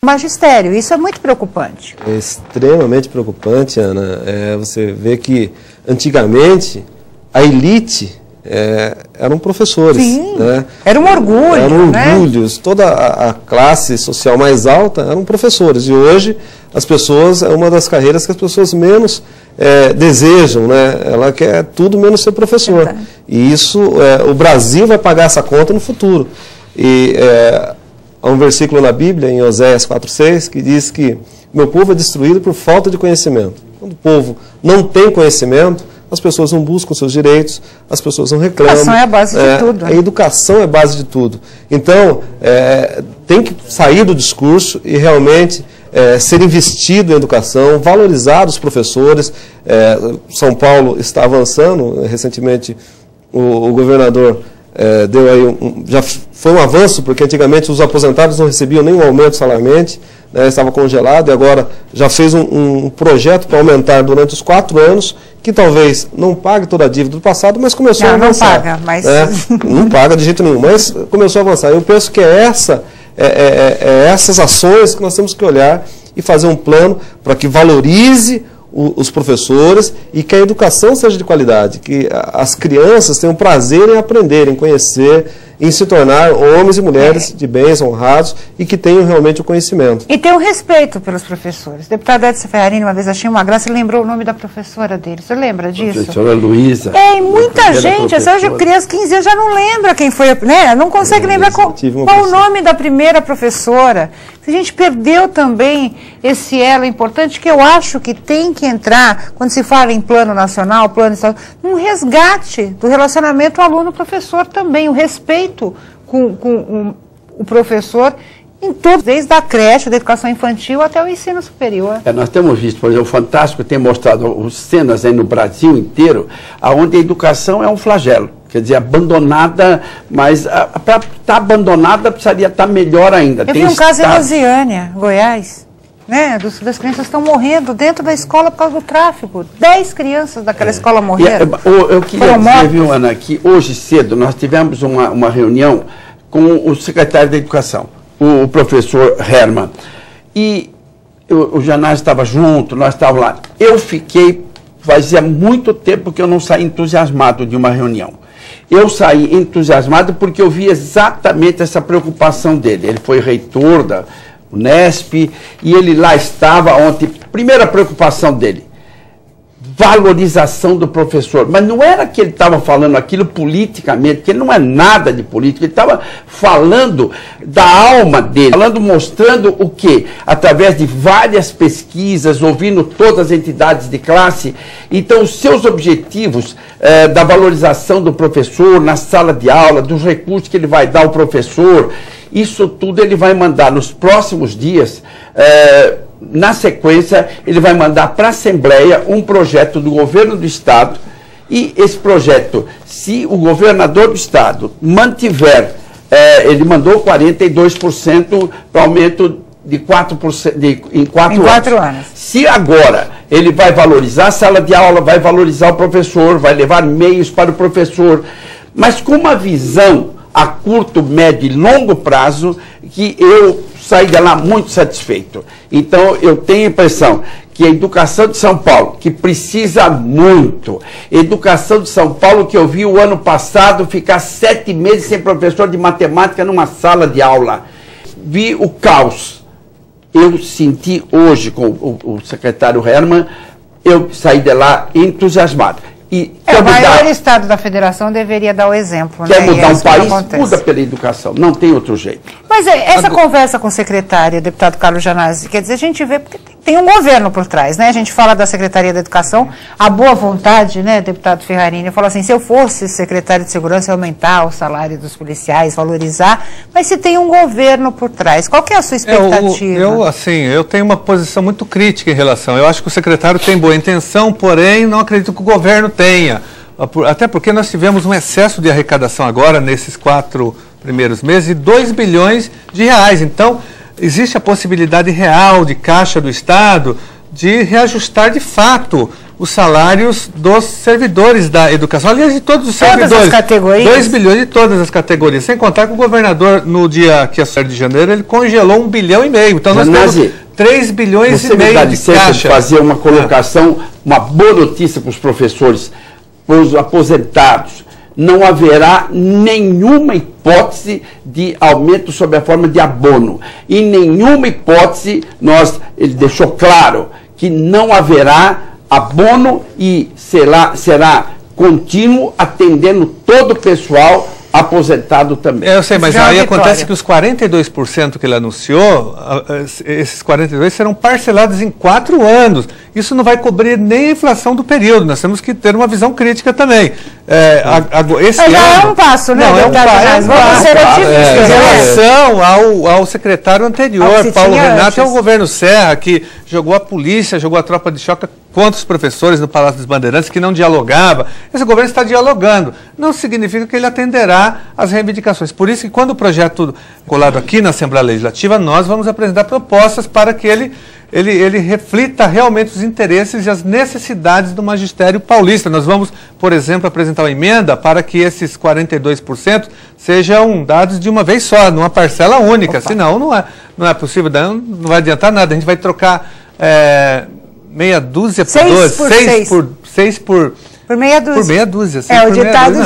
magistério. Isso é muito preocupante. É extremamente preocupante, Ana. Você vê que antigamente a elite eram professores. Sim, né? Era um orgulho. Eram né? orgulhos. Toda a classe social mais alta eram professores. E hoje as pessoas, é uma das carreiras que as pessoas menos desejam. Né? Ela quer tudo menos ser professor. Verdade. E isso, o Brasil vai pagar essa conta no futuro. E há um versículo na Bíblia, em Oséias 4,6, que diz que meu povo é destruído por falta de conhecimento. Quando o povo não tem conhecimento, as pessoas não buscam seus direitos, as pessoas não reclamam. A educação é a base de tudo. A educação é a base de tudo. Então, tem que sair do discurso e realmente ser investido em educação, valorizar os professores. São Paulo está avançando. Recentemente, o governador deu aí já foi um avanço, porque antigamente os aposentados não recebiam nenhum aumento salarialmente, né, estava congelado, e agora já fez um projeto para aumentar durante os 4 anos, que talvez não pague toda a dívida do passado, mas começou a avançar. Não paga, mas... Não paga de jeito nenhum, mas começou a avançar. Eu penso que essas ações que nós temos que olhar e fazer um plano para que valorize os professores e que a educação seja de qualidade, que as crianças tenham prazer em aprender, em conhecer, em se tornar homens e mulheres de bens, honrados e que tenham realmente o conhecimento. E ter um respeito pelos professores. O deputado Edson Ferrarini, uma vez achei uma graça, lembrou o nome da professora dele. Você lembra disso? Professora Luísa. E muita gente, hoje criança de 15 anos já não lembra quem foi, né? Não consegue lembrar qual o nome da primeira professora. A gente perdeu também esse elo importante que eu acho que tem que entrar, quando se fala em plano nacional, plano estadual, um resgate do relacionamento aluno-professor também, o respeito com o professor em todos, desde a creche, da educação infantil até o ensino superior. Nós temos visto, por exemplo, o Fantástico tem mostrado cenas aí no Brasil inteiro, onde a educação é um flagelo. Quer dizer, abandonada, mas para estar abandonada precisaria estar melhor ainda. Eu vi um caso em Lusiânia, Goiás, né? Das crianças estão morrendo dentro da escola por causa do tráfico. 10 crianças daquela escola morreram. Eu queria dizer, viu, Ana, que hoje cedo nós tivemos uma reunião com o secretário da Educação, o professor Herman. E o Janás estava junto, nós estávamos lá. Eu fiquei, fazia muito tempo que eu não saí entusiasmado de uma reunião. Eu saí entusiasmado porque eu vi exatamente essa preocupação dele. Ele foi reitor da Unesp e ele lá estava ontem. Primeira preocupação dele, valorização do professor. Mas não era que ele estava falando aquilo politicamente, porque ele não é nada de política. Ele estava falando da alma dele, mostrando o quê? Através de várias pesquisas, ouvindo todas as entidades de classe. Então, os seus objetivos da valorização do professor na sala de aula, dos recursos que ele vai dar ao professor, isso tudo ele vai mandar nos próximos dias. Na sequência, ele vai mandar para a Assembleia um projeto do governo do Estado, e esse projeto, se o governador do Estado mantiver, ele mandou 42% para aumento de 4% em 4 anos. Se agora ele vai valorizar a sala de aula, vai valorizar o professor, vai levar meios para o professor, mas com uma visão a curto, médio e longo prazo, que eu saí de lá muito satisfeito. Então, eu tenho a impressão que a educação de São Paulo, que precisa muito, educação de São Paulo, que eu vi o ano passado ficar 7 meses sem professor de matemática numa sala de aula. Vi o caos. Eu senti hoje com o secretário Herman, eu saí de lá entusiasmado. O maior estado da federação deveria dar o exemplo. Quer mudar um país, muda pela educação, não tem outro jeito. Mas essa conversa com o secretário, o deputado Carlos Janazzi, quer dizer, a gente vê, porque tem um governo por trás, né? A gente fala da Secretaria da Educação, a boa vontade, né, deputado Ferrarini, falou assim, se eu fosse secretário de Segurança, eu ia aumentar o salário dos policiais, valorizar, mas se tem um governo por trás, qual que é a sua expectativa? Eu tenho uma posição muito crítica em relação, eu acho que o secretário tem boa intenção, porém não acredito que o governo tenha, até porque nós tivemos um excesso de arrecadação agora, nesses 4 primeiros meses, de 2 bilhões de reais, então existe a possibilidade real de caixa do Estado de reajustar de fato os salários dos servidores da educação, aliás, de todos os servidores. Todas as categorias? 2 bilhões de todas as categorias, sem contar que o governador, no dia que é de janeiro, ele congelou 1,5 bilhão. Então, nós temos 3 bilhões e meio de caixa. De fazer uma colocação, uma boa notícia para os professores, para os aposentados. Não haverá nenhuma hipótese de aumento sob a forma de abono. Em nenhuma hipótese, ele deixou claro que não haverá abono e será contínuo, atendendo todo o pessoal aposentado também. Eu sei, mas aí acontece que os 42% que ele anunciou, esses 42% serão parcelados em 4 anos. Isso não vai cobrir nem a inflação do período. Nós temos que ter uma visão crítica também. Esse ano, é um passo, né? Não, é um passo. Vamos ser otimistas. Em relação ao secretário anterior, Paulo Renato, é o governo Serra, que jogou a polícia, jogou a tropa de choque contra os professores no Palácio dos Bandeirantes, que não dialogava. Esse governo está dialogando. Não significa que ele atenderá às reivindicações. Por isso que quando o projeto colado aqui na Assembleia Legislativa, nós vamos apresentar propostas para que ele reflita realmente os interesses e as necessidades do magistério paulista. Nós vamos, por exemplo, apresentar uma emenda para que esses 42% sejam dados de uma vez só, numa parcela única. Opa. Senão não é possível, não vai adiantar nada. A gente vai trocar meia dúzia por 6 por meia dúzia. Por meia dúzia. O ditado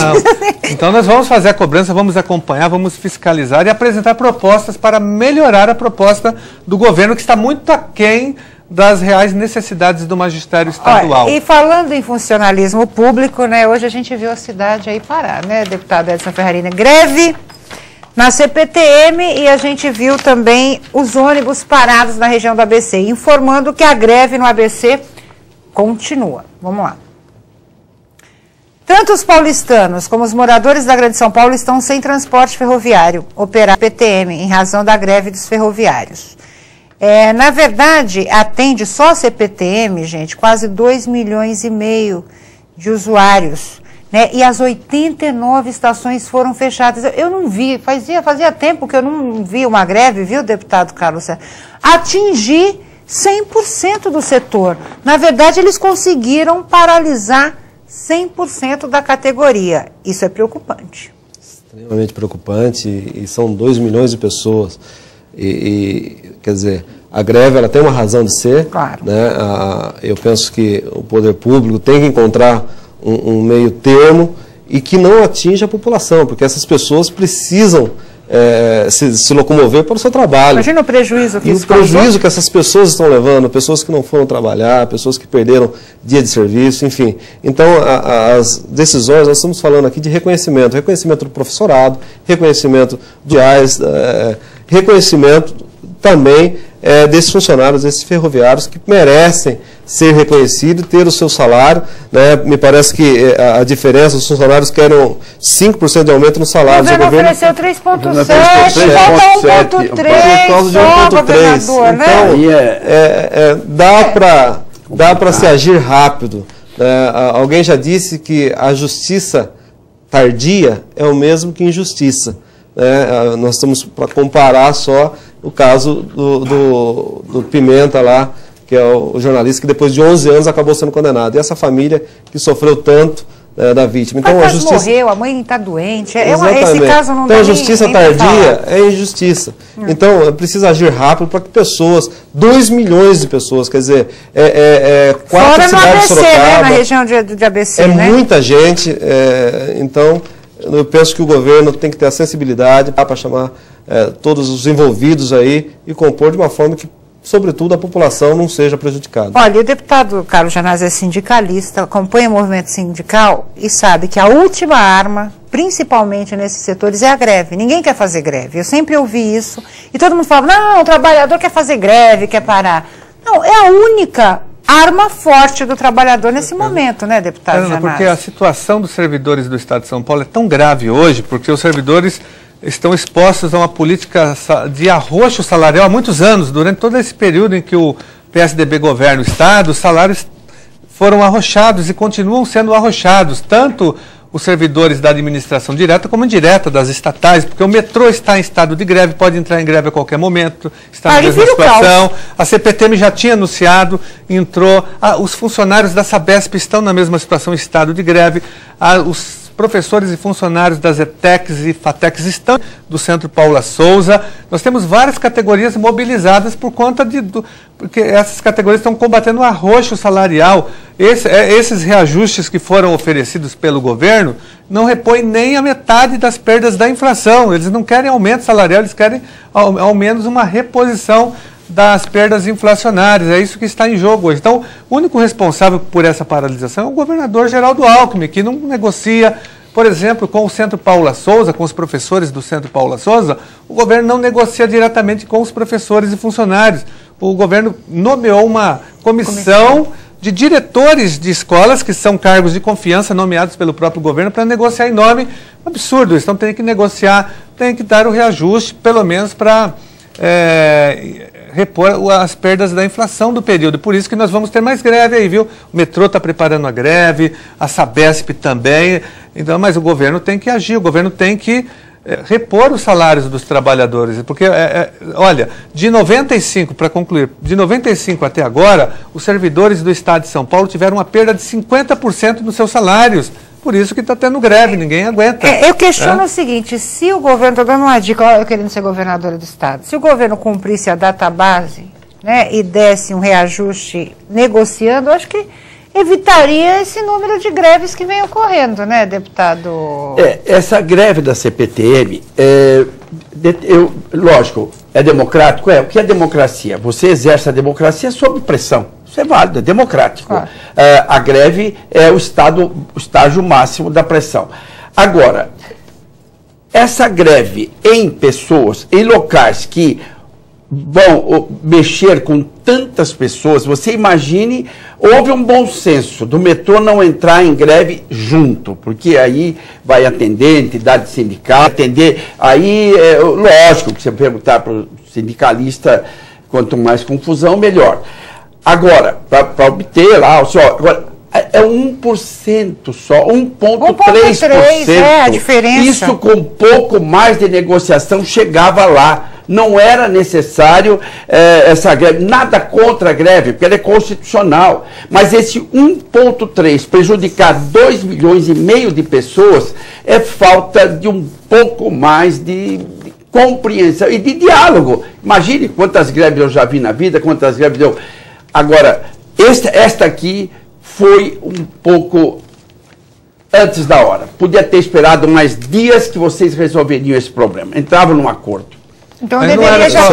Então nós vamos fazer a cobrança, vamos acompanhar, vamos fiscalizar e apresentar propostas para melhorar a proposta do governo, que está muito aquém das reais necessidades do magistério estadual. E falando em funcionalismo público, né, hoje a gente viu a cidade aí parar, né, deputado Edson Ferrarini? Greve na CPTM, e a gente viu também os ônibus parados na região do ABC, informando que a greve no ABC continua. Vamos lá. Tanto os paulistanos como os moradores da Grande São Paulo estão sem transporte ferroviário operado PTM, em razão da greve dos ferroviários. Na verdade, atende só a CPTM, gente, quase 2,5 milhões de usuários, né? E as 89 estações foram fechadas. Eu não vi, fazia tempo que eu não vi uma greve, viu, deputado Carlos Serra, atingir 100% do setor. Na verdade, eles conseguiram paralisar 100% da categoria. Isso é preocupante. Extremamente preocupante, e são 2 milhões de pessoas. Quer dizer, a greve ela tem uma razão de ser. Claro. Né? Eu penso que o poder público tem que encontrar um meio termo e que não atinja a população, porque essas pessoas precisam se locomover para o seu trabalho. Imagina o prejuízo que isso causou. O prejuízo que essas pessoas estão levando, pessoas que não foram trabalhar, pessoas que perderam dia de serviço, enfim. Então, as decisões, nós estamos falando aqui de reconhecimento do professorado, reconhecimento dos reais, reconhecimento também desses funcionários, desses ferroviários que merecem ser reconhecidos e ter o seu salário. Né? Me parece que a diferença, os funcionários querem 5% de aumento no salário. O governo ofereceu 3,7%, falta 1,3%, por causa de 1,3%. Então, dá para se agir rápido. Alguém já disse que a justiça tardia é o mesmo que injustiça. Nós estamos para comparar só o caso do Pimenta lá, que é o jornalista que depois de 11 anos acabou sendo condenado. E essa família que sofreu tanto da vítima. Então, a justiça morreu, a mãe está doente. Esse caso não então, a justiça tardia é injustiça. Então, precisa agir rápido para que pessoas, 2 milhões de pessoas, quer dizer, 4 cidades de Sorocaba, né, na região de ABC, né? Muita gente. Então, eu penso que o governo tem que ter a sensibilidade para chamar todos os envolvidos aí e compor de uma forma que, sobretudo, a população não seja prejudicada. Olha, o deputado Carlos Janazzi é sindicalista, acompanha o movimento sindical e sabe que a última arma, principalmente nesses setores, é a greve. Ninguém quer fazer greve. Eu sempre ouvi isso e todo mundo fala, não, o trabalhador quer fazer greve, quer parar. Não, é a única arma forte do trabalhador nesse momento, né, deputado Janazzi? Porque a situação dos servidores do Estado de São Paulo é tão grave hoje, porque os servidores estão expostos a uma política de arroxo salarial há muitos anos. Durante todo esse período em que o PSDB governa o Estado, os salários foram arrochados e continuam sendo arrochados. Tanto os servidores da administração direta como indireta das estatais, porque o metrô está em estado de greve, pode entrar em greve a qualquer momento, está na mesma situação. A CPTM já tinha anunciado, entrou. Os funcionários da Sabesp estão na mesma situação, em estado de greve. Os professores e funcionários das ETECs e FATECs estão do Centro Paula Souza. Nós temos várias categorias mobilizadas por conta porque essas categorias estão combatendo o arroxo salarial. Esses reajustes que foram oferecidos pelo governo não repõem nem a metade das perdas da inflação. Eles não querem aumento salarial, eles querem ao menos uma reposição das perdas inflacionárias. É isso que está em jogo hoje. Então, o único responsável por essa paralisação é o governador Geraldo Alckmin, que não negocia, por exemplo, com o Centro Paula Souza, com os professores do Centro Paula Souza. O governo não negocia diretamente com os professores e funcionários. O governo nomeou uma comissão de diretores de escolas, que são cargos de confiança nomeados pelo próprio governo, para negociar em nome. Absurdo. Então tem que negociar, tem que dar o reajuste, pelo menos para repor as perdas da inflação do período. Por isso que nós vamos ter mais greve aí, viu? O metrô está preparando a greve, a Sabesp também. Então, mas o governo tem que agir, o governo tem que repor os salários dos trabalhadores. Porque, olha, de 95, para concluir, de 95 até agora, os servidores do Estado de São Paulo tiveram uma perda de 50% nos seus salários. Por isso que está tendo greve, ninguém aguenta. Eu questiono o seguinte, se o governo, estou dando uma dica, eu querendo ser governadora do Estado, se o governo cumprisse a database, né, e desse um reajuste negociando, eu acho que evitaria esse número de greves que vem ocorrendo, né, deputado? Essa greve da CPTM, lógico, é democrático? O que é democracia? Você exerce a democracia sob pressão. Isso é válido, é democrático. Claro. A greve é o estágio máximo da pressão. Agora, essa greve em pessoas, em locais que vão mexer com tantas pessoas, você imagine, houve um bom senso do metrô não entrar em greve junto, porque aí vai atender entidade sindical, aí lógico que você perguntar para o sindicalista, quanto mais confusão, melhor. Agora, para obter lá, agora, é 1% só, 1,3%. É a diferença. Isso com um pouco mais de negociação chegava lá. Não era necessário essa greve, nada contra a greve, porque ela é constitucional. Mas esse 1,3% prejudicar 2,5 milhões de pessoas é falta de um pouco mais de compreensão e de diálogo. Imagine quantas greves eu já vi na vida, quantas greves eu... Agora, esta aqui foi um pouco antes da hora. Podia ter esperado mais dias que vocês resolveriam esse problema. Entravam num acordo. Então deveria já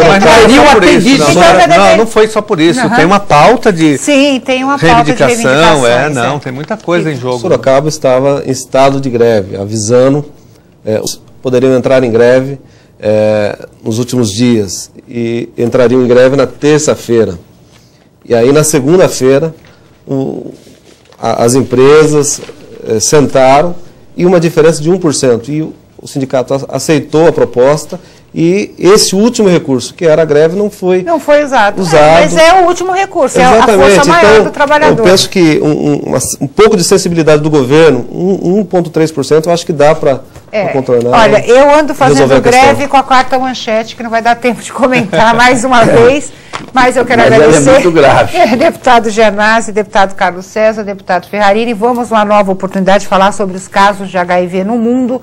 não foi só por isso. Uhum. Tem uma pauta de reivindicação. Não, tem muita coisa em jogo. Sorocaba estava em estado de greve, avisando, poderiam entrar em greve nos últimos dias e entrariam em greve na terça-feira. E aí, na segunda-feira, as empresas sentaram e uma diferença de 1%. E o sindicato aceitou a proposta e esse último recurso, que era a greve, não foi usado. Mas é o último recurso, exatamente. É a força maior do trabalhador. Eu penso que um pouco de sensibilidade do governo, 1,3%, eu acho que dá para contornar. Olha, eu ando fazendo greve com a quarta manchete, que não vai dar tempo de comentar mais uma vez. Mas eu quero agradecer, é muito grave. Deputado Gianazzi, deputado Carlos César, deputado Ferrarini. Vamos uma nova oportunidade de falar sobre os casos de HIV no mundo,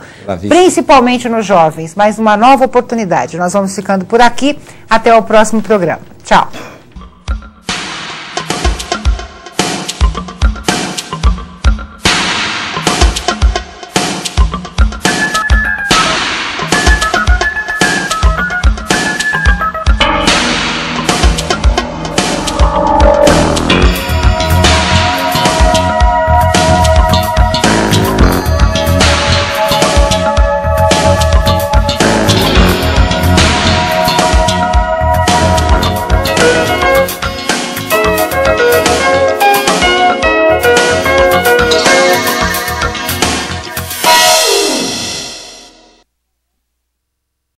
principalmente nos jovens. Mas uma nova oportunidade. Nós vamos ficando por aqui. Até o próximo programa. Tchau.